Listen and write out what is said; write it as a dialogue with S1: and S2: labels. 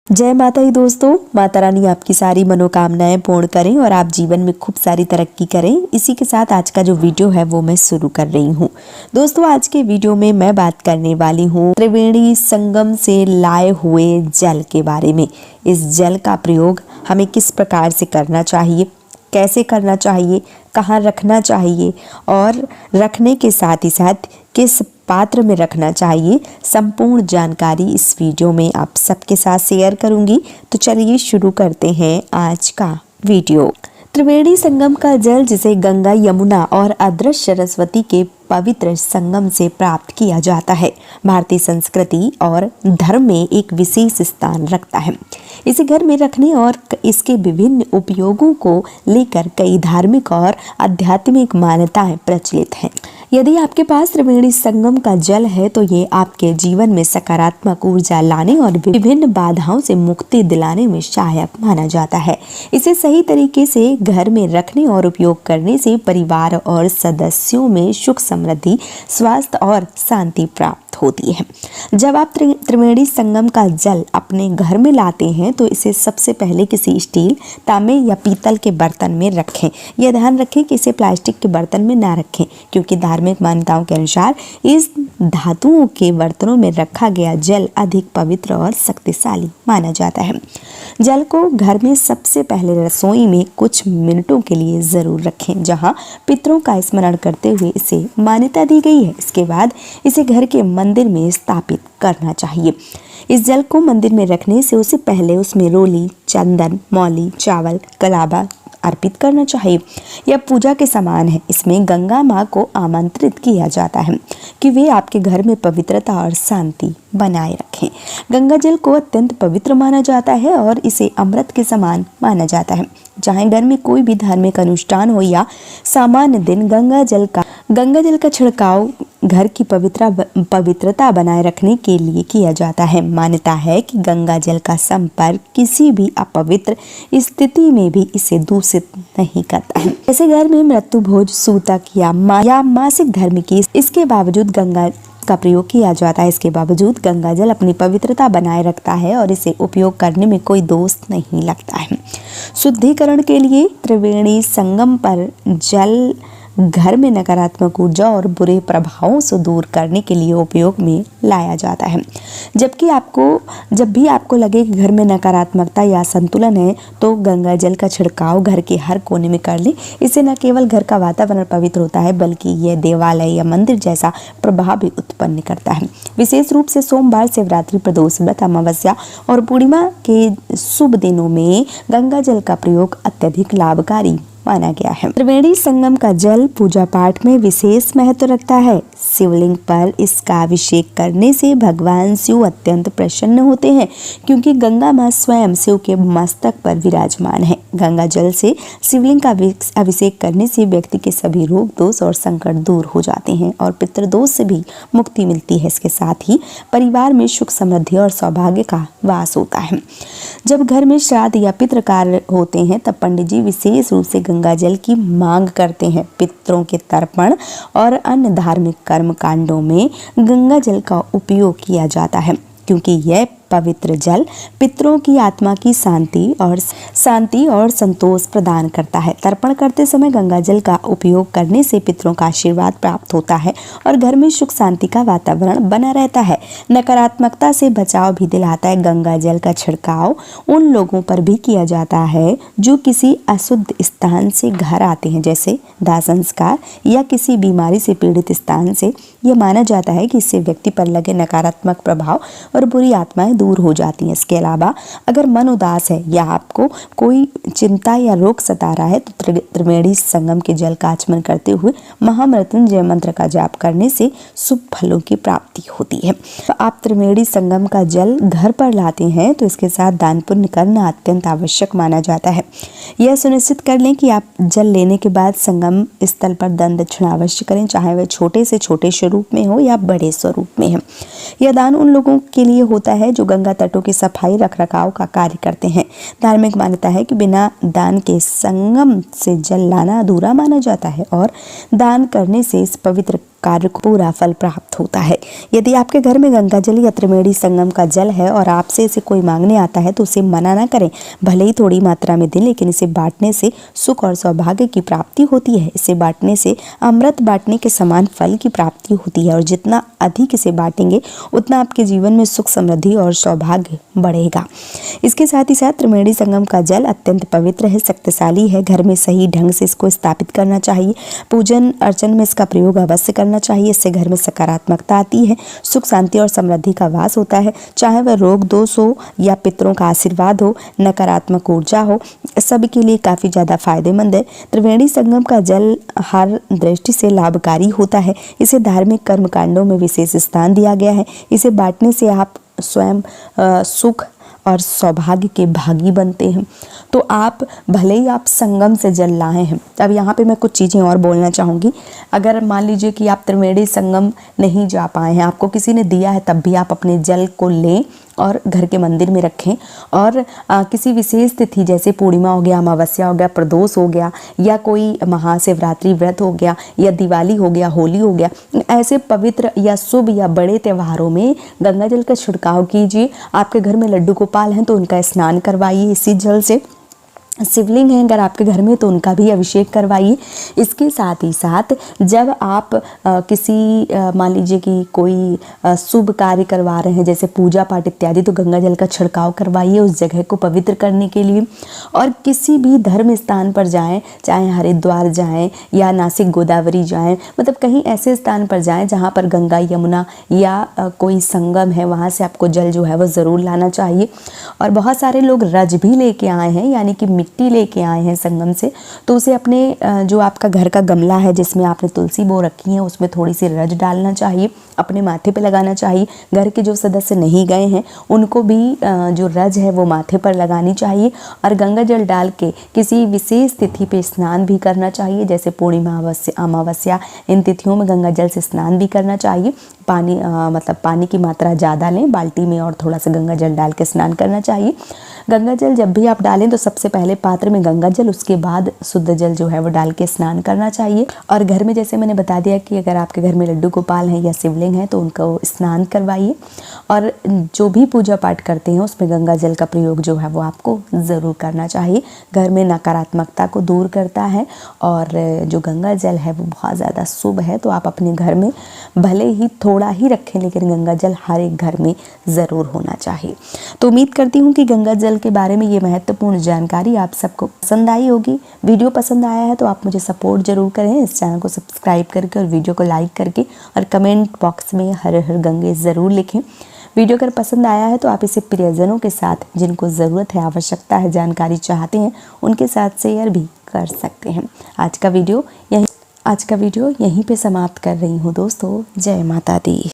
S1: जय माता दी दोस्तों। माता रानी आपकी सारी मनोकामनाएं पूर्ण करें और आप जीवन में खूब सारी तरक्की करें। इसी के साथ आज का जो वीडियो है वो मैं शुरू कर रही हूँ। दोस्तों आज के वीडियो में मैं बात करने वाली हूँ त्रिवेणी संगम से लाए हुए जल के बारे में। इस जल का प्रयोग हमें किस प्रकार से करना चाहिए, कैसे करना चाहिए, कहाँ रखना चाहिए और रखने के साथ ही साथ किस पात्र में रखना चाहिए, संपूर्ण जानकारी इस वीडियो में आप सबके साथ शेयर करूंगी। तो चलिए शुरू करते हैं आज का वीडियो। त्रिवेणी संगम का जल जिसे गंगा, यमुना और अदृश्य सरस्वती के पवित्र संगम से प्राप्त किया जाता है, भारतीय संस्कृति और धर्म में एक विशेष स्थान रखता है। इसे घर में रखने और इसके विभिन्न उपयोगों को लेकर कई धार्मिक और आध्यात्मिक मान्यताएं प्रचलित हैं। यदि आपके पास त्रिवेणी संगम का जल है तो ये आपके जीवन में सकारात्मक ऊर्जा लाने और विभिन्न बाधाओं से मुक्ति दिलाने में सहायक माना जाता है। इसे सही तरीके से घर में रखने और उपयोग करने से परिवार और सदस्यों में सुख, समृद्धि, स्वास्थ्य और शांति प्राप्त होती है। जब आप त्रिवेणी संगम का जल अपने घर में लाते हैं तो इसे सबसे पहले किसी स्टील, तांबे या पीतल के बर्तन में रखें। यह ध्यान रखें कि इसे प्लास्टिक के बर्तन में ना रखें, क्योंकि धार्मिक मान्यताओं के अनुसार इस धातुओं के बर्तनों में रखा गया जल अधिक पवित्र और शक्तिशाली माना जाता है। जल को घर में सबसे पहले रसोई में कुछ मिनटों के लिए जरूर रखें, जहां पितरों का स्मरण करते हुए इसे मान्यता दी गई है। इसके बाद इसे घर के मंदिर में स्थापित करना चाहिए। इस जल को मंदिर में रखने से उससे पहले उसमें रोली, चंदन, मौली, चावल, कलाबा अर्पित करना चाहिए। यह पूजा के समान है। इसमें गंगा माँ को आमंत्रित किया जाता है कि वे आपके घर में पवित्रता और शांति बनाए रखें। गंगा जल को अत्यंत पवित्र माना जाता है और इसे अमृत के समान माना जाता है। चाहे घर में कोई भी धार्मिक अनुष्ठान हो या सामान्य दिन, गंगा जल का छिड़काव घर की पवित्रता बनाए रखने के लिए किया जाता है। मान्यता है कि गंगा जल का संपर्क किसी भी अपवित्र स्थिति में भी इसे दूषित नहीं करता है। जैसे घर में मृत्यु भोज, सूतक या मासिक धर्म की, इसके बावजूद गंगा का प्रयोग किया जाता है। इसके बावजूद गंगा जल अपनी पवित्रता बनाए रखता है और इसे उपयोग करने में कोई दोष नहीं लगता है। शुद्धिकरण के लिए त्रिवेणी संगम पर जल घर में नकारात्मक ऊर्जा और बुरे प्रभावों से दूर करने के लिए उपयोग में लाया जाता है। जब भी आपको लगे कि घर में नकारात्मकता या संतुलन है तो गंगा जल का छिड़काव घर के हर कोने में कर लें। इससे न केवल घर का वातावरण पवित्र होता है बल्कि यह देवालय या मंदिर जैसा प्रभाव भी उत्पन्न करता है। विशेष रूप से सोमवार, शिवरात्रि, प्रदोष व्रत, अमावस्या और पूर्णिमा के शुभ दिनों में गंगा जल का प्रयोग अत्यधिक लाभकारी माना गया है। त्रिवेणी संगम का जल पूजा पाठ में विशेष महत्व रखता है। शिवलिंग पर इसका अभिषेक करने से भगवान शिव अत्यंत प्रसन्न होते हैं, क्योंकि गंगा माँ स्वयं शिव के मस्तक पर विराजमान है। गंगा जल से शिवलिंग का अभिषेक करने से व्यक्ति के सभी रोग, दोष और संकट दूर हो जाते हैं और पितृदोष से भी मुक्ति मिलती है। इसके साथ ही परिवार में सुख, समृद्धि और सौभाग्य का वास होता है। जब घर में श्राद्ध या पितृ कार्य होते हैं तब पंडित जी विशेष रूप से गंगा जल की मांग करते हैं। पितरों के तर्पण और अन्य धार्मिक कर्म कांडों में गंगा जल का उपयोग किया जाता है, क्योंकि यह पवित्र जल पितरों की आत्मा की शांति और संतोष प्रदान करता है। तर्पण करते समय गंगा जल का उपयोग करने से पितरों का आशीर्वाद प्राप्त होता है और घर में सुख, शांति का वातावरण बना रहता है। नकारात्मकता से बचाव भी दिलाता है। गंगा जल का छिड़काव उन लोगों पर भी किया जाता है जो किसी अशुद्ध स्थान से घर आते हैं, जैसे दाह संस्कार या किसी बीमारी से पीड़ित स्थान से। यह माना जाता है कि इससे व्यक्ति पर लगे नकारात्मक प्रभाव और बुरी आत्माएं दूर हो जाती हैं। इसके अलावा अगर मन उदास है या आपको कोई चिंता या रोग सता रहा है तो त्रिवेणी संगम के जल का आचमन करते हुए महामृत्युंजय मंत्र का जाप करने से शुभ फलों की प्राप्ति होती है। तो आप त्रिवेणी संगम का जल घर पर लाते हैं तो इसके साथ दान पुण्य करना अत्यंत आवश्यक माना जाता है। यह सुनिश्चित कर लें कि आप जल लेने के बाद संगम स्थल पर दान दक्षिणा अवश्य करें, चाहे वह छोटे से छोटे स्वरूप में हो या बड़े स्वरूप में हो। यह दान उन लोगों के लिए होता है जो गंगा तटों की सफाई रखरखाव का कार्य करते हैं। धार्मिक मान्यता है कि बिना दान के संगम से जल लाना अधूरा माना जाता है और दान करने से इस पवित्र कार्य को पूरा फल प्राप्त होता है। यदि आपके घर में गंगा जल या त्रिवेणी संगम का जल है और आपसे इसे कोई मांगने आता है तो उसे मना ना करें। भले ही थोड़ी मात्रा में दें, लेकिन इसे बांटने से सुख और सौभाग्य की प्राप्ति होती है। इसे बांटने से अमृत बांटने के समान फल की प्राप्ति होती है और जितना अधिक इसे बांटेंगे उतना आपके जीवन में सुख, समृद्धि और सौभाग्य बढ़ेगा। इसके साथ ही साथ त्रिवेणी संगम का जल अत्यंत पवित्र है, शक्तिशाली है। घर में सही ढंग से इसको स्थापित करना चाहिए। पूजन अर्चन में इसका प्रयोग अवश्य करना चाहिए। इससे घर में सकारात्मकता आती है, सुख, शांति और समृद्धि का वास होता है। चाहे वह रोग दोष हो या पितरों का आशीर्वाद हो, नकारात्मक ऊर्जा हो, सबके लिए काफ़ी ज़्यादा फायदेमंद है। त्रिवेणी संगम का जल हर दृष्टि से लाभकारी होता है। इसे धार्मिक कर्मकांडों में विशेष स्थान दिया गया है। इसे बांटने से आप स्वयं सुख और सौभाग्य के भागी बनते हैं। तो आप भले ही आप संगम से जल लाए हैं। अब यहाँ पे मैं कुछ चीज़ें और बोलना चाहूँगी। अगर मान लीजिए कि आप त्रिवेणी संगम नहीं जा पाए हैं, आपको किसी ने दिया है, तब भी आप अपने जल को लें और घर के मंदिर में रखें। और किसी विशेष तिथि जैसे पूर्णिमा हो गया, अमावस्या हो गया, प्रदोष हो गया, या कोई महाशिवरात्रि व्रत हो गया, या दिवाली हो गया, होली हो गया, ऐसे पवित्र या शुभ या बड़े त्योहारों में गंगा जल का छिड़काव कीजिए। आपके घर में लड्डू गोपाल हैं तो उनका स्नान करवाइए इसी जल से। शिवलिंग है अगर आपके घर में तो उनका भी अभिषेक करवाइए। इसके साथ ही साथ जब आप किसी मान लीजिए कि कोई शुभ कार्य करवा रहे हैं जैसे पूजा पाठ इत्यादि, तो गंगा जल का छिड़काव करवाइए उस जगह को पवित्र करने के लिए। और किसी भी धर्म स्थान पर जाएं, चाहे हरिद्वार जाएं या नासिक गोदावरी जाएं, मतलब कहीं ऐसे स्थान पर जाएं जहां पर गंगा, यमुना या कोई संगम है, वहां से आपको जल जो है वो ज़रूर लाना चाहिए। और बहुत सारे लोग रज भी लेके आए हैं, यानी कि मिट्टी लेके आए हैं संगम से, तो उसे अपने जो आपका घर का गमला है जिसमें आपने तुलसी बो रखी है उसमें थोड़ी सी रज डालना चाहिए, अपने माथे पे लगाना चाहिए। घर के जो सदस्य नहीं गए हैं उनको भी जो रज है वो माथे पर लगानी चाहिए। और गंगा जल डाल के किसी विशेष तिथि पे स्नान भी करना चाहिए, जैसे पूर्णिमा, अमावस्या, इन तिथियों में गंगा जल से स्नान भी करना चाहिए। पानी मतलब पानी की मात्रा ज़्यादा लें, बाल्टी में और थोड़ा सा गंगा जल डाल के स्नान करना चाहिए। गंगा जल जब भी आप डालें तो सबसे पहले पात्र में गंगा जल, उसके बाद शुद्ध जल जो है वो डाल के स्नान करना चाहिए। और घर में जैसे मैंने बता दिया कि अगर आपके घर में लड्डू गोपाल हैं या शिवलिंग है तो उनको स्नान करवाइए। और जो भी पूजा पाठ करते हैं उसमें गंगा जल का प्रयोग जो है वो आपको ज़रूर करना चाहिए। घर में नकारात्मकता को दूर करता है और जो गंगा जल है वो बहुत ज़्यादा शुभ है। तो आप अपने घर में भले ही थोड़ा ही रखें, लेकिन गंगा जल हर एक घर में ज़रूर होना चाहिए। तो उम्मीद करती हूँ कि गंगा जल के बारे में ये महत्वपूर्ण जानकारी आप सबको पसंद आई होगी। वीडियो पसंद आया है तो आप मुझे सपोर्ट जरूर करें, इस चैनल को सब्सक्राइब करके और वीडियो को लाइक करके, और कमेंट बॉक्स में हर हर गंगे ज़रूर लिखें। वीडियो अगर पसंद आया है तो आप इसे प्रियजनों के साथ, जिनको ज़रूरत है, आवश्यकता है, जानकारी चाहते हैं, उनके साथ शेयर भी कर सकते हैं। आज का वीडियो यहीं पे समाप्त कर रही हूँ दोस्तों। जय माता दी।